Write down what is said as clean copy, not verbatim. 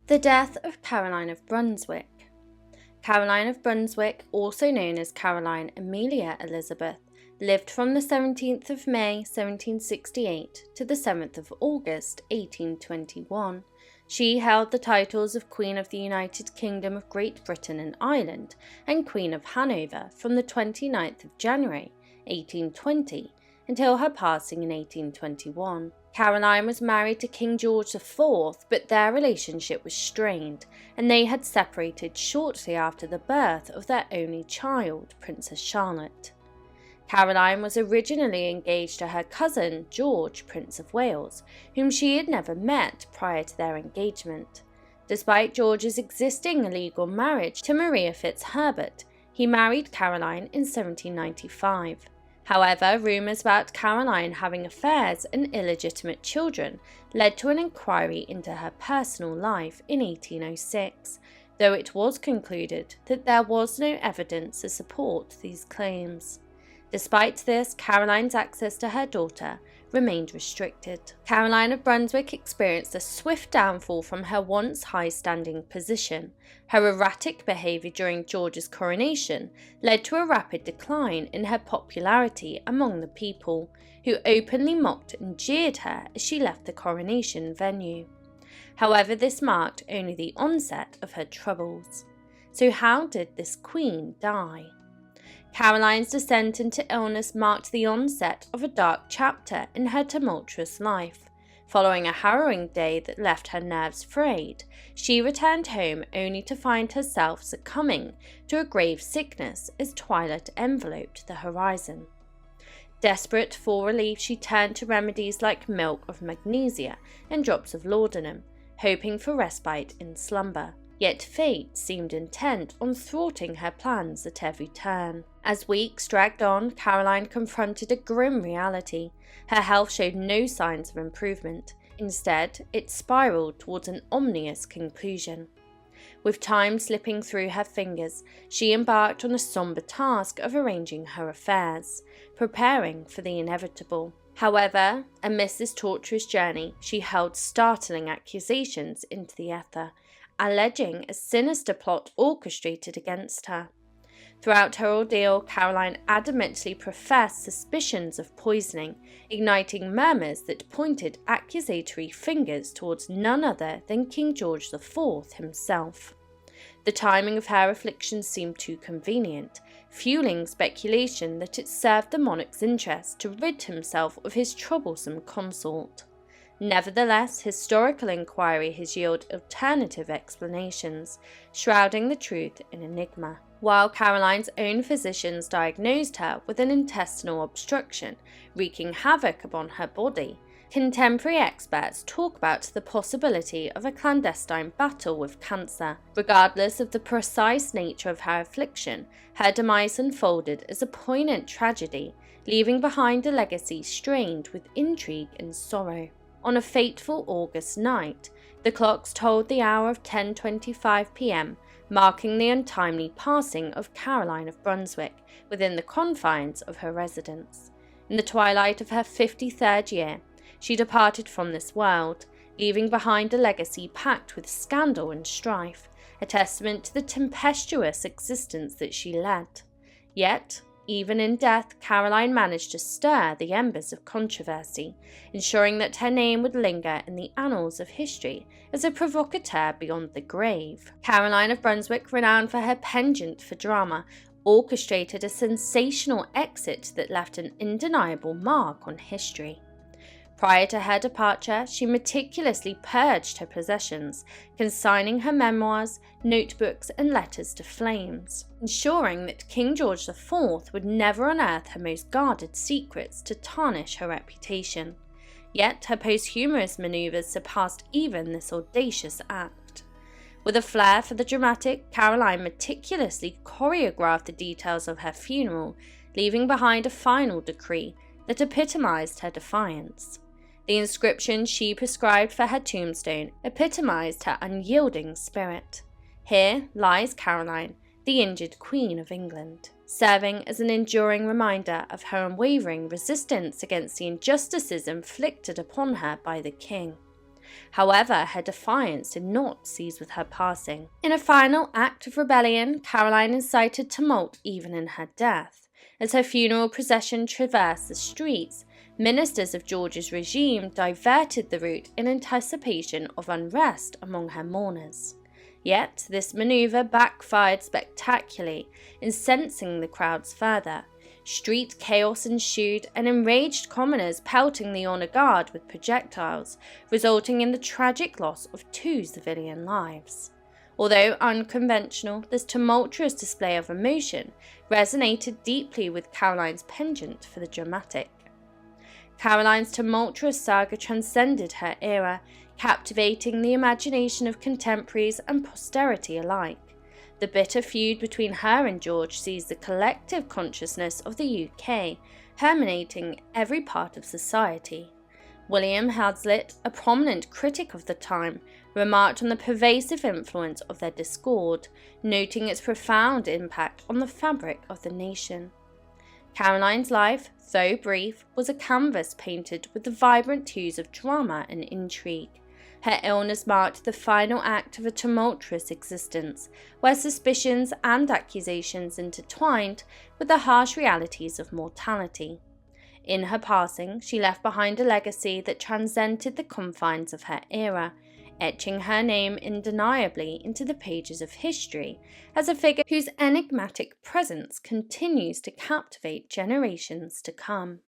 The death of Caroline of Brunswick. Caroline of Brunswick, also known as Caroline Amelia Elizabeth, lived from the 17th of May 1768 to the 7th of August 1821. She held the titles of Queen of the United Kingdom of Great Britain and Ireland and Queen of Hanover from the 29th of January 1820 until her passing in 1821. Caroline was married to King George IV, but their relationship was strained, and they had separated shortly after the birth of their only child, Princess Charlotte. Caroline was originally engaged to her cousin, George, Prince of Wales, whom she had never met prior to their engagement. Despite George's existing illegal marriage to Maria Fitzherbert, he married Caroline in 1795. However, rumours about Caroline having affairs and illegitimate children led to an inquiry into her personal life in 1806, though it was concluded that there was no evidence to support these claims. Despite this, Caroline's access to her daughter remained restricted. Caroline of Brunswick experienced a swift downfall from her once high-standing position. Her erratic behaviour during George's coronation led to a rapid decline in her popularity among the people, who openly mocked and jeered her as she left the coronation venue. However, this marked only the onset of her troubles. So how did this queen die? Caroline's descent into illness marked the onset of a dark chapter in her tumultuous life. Following a harrowing day that left her nerves frayed, she returned home only to find herself succumbing to a grave sickness as twilight enveloped the horizon. Desperate for relief, she turned to remedies like milk of magnesia and drops of laudanum, hoping for respite in slumber. Yet fate seemed intent on thwarting her plans at every turn. As weeks dragged on, Caroline confronted a grim reality. Her health showed no signs of improvement. Instead, it spiraled towards an ominous conclusion. With time slipping through her fingers, she embarked on a somber task of arranging her affairs, preparing for the inevitable. However, amidst this tortuous journey, she hurled startling accusations into the ether, alleging a sinister plot orchestrated against her. Throughout her ordeal, Caroline adamantly professed suspicions of poisoning, igniting murmurs that pointed accusatory fingers towards none other than King George IV himself. The timing of her affliction seemed too convenient, fueling speculation that it served the monarch's interest to rid himself of his troublesome consort. Nevertheless, historical inquiry has yielded alternative explanations, shrouding the truth in enigma. While Caroline's own physicians diagnosed her with an intestinal obstruction, wreaking havoc upon her body, contemporary experts talk about the possibility of a clandestine battle with cancer. Regardless of the precise nature of her affliction, her demise unfolded as a poignant tragedy, leaving behind a legacy strained with intrigue and sorrow. On a fateful August night, the clocks tolled the hour of 10:25 p.m., marking the untimely passing of Caroline of Brunswick within the confines of her residence. In the twilight of her 53rd year, she departed from this world, leaving behind a legacy packed with scandal and strife, a testament to the tempestuous existence that she led. Yet, even in death, Caroline managed to stir the embers of controversy, ensuring that her name would linger in the annals of history as a provocateur beyond the grave. Caroline of Brunswick, renowned for her penchant for drama, orchestrated a sensational exit that left an undeniable mark on history. Prior to her departure, she meticulously purged her possessions, consigning her memoirs, notebooks, and letters to flames, ensuring that King George IV would never unearth her most guarded secrets to tarnish her reputation. Yet her posthumous manoeuvres surpassed even this audacious act. With a flair for the dramatic, Caroline meticulously choreographed the details of her funeral, leaving behind a final decree that epitomized her defiance. The inscription she prescribed for her tombstone epitomized her unyielding spirit. Here lies Caroline, the injured Queen of England, serving as an enduring reminder of her unwavering resistance against the injustices inflicted upon her by the king. However, her defiance did not cease with her passing. In a final act of rebellion, Caroline incited tumult even in her death. As her funeral procession traversed the streets, ministers of George's regime diverted the route in anticipation of unrest among her mourners. Yet, this maneuver backfired spectacularly, incensing the crowds further. Street chaos ensued, and enraged commoners pelting the honour guard with projectiles, resulting in the tragic loss of 2 civilian lives. Although unconventional, this tumultuous display of emotion resonated deeply with Caroline's penchant for the dramatic. Caroline's tumultuous saga transcended her era, captivating the imagination of contemporaries and posterity alike. The bitter feud between her and George seized the collective consciousness of the UK, permeating every part of society. William Hazlitt, a prominent critic of the time, remarked on the pervasive influence of their discord, noting its profound impact on the fabric of the nation. Caroline's life, though brief, was a canvas painted with the vibrant hues of drama and intrigue. Her illness marked the final act of a tumultuous existence, where suspicions and accusations intertwined with the harsh realities of mortality. In her passing, she left behind a legacy that transcended the confines of her era, etching her name undeniably into the pages of history as a figure whose enigmatic presence continues to captivate generations to come.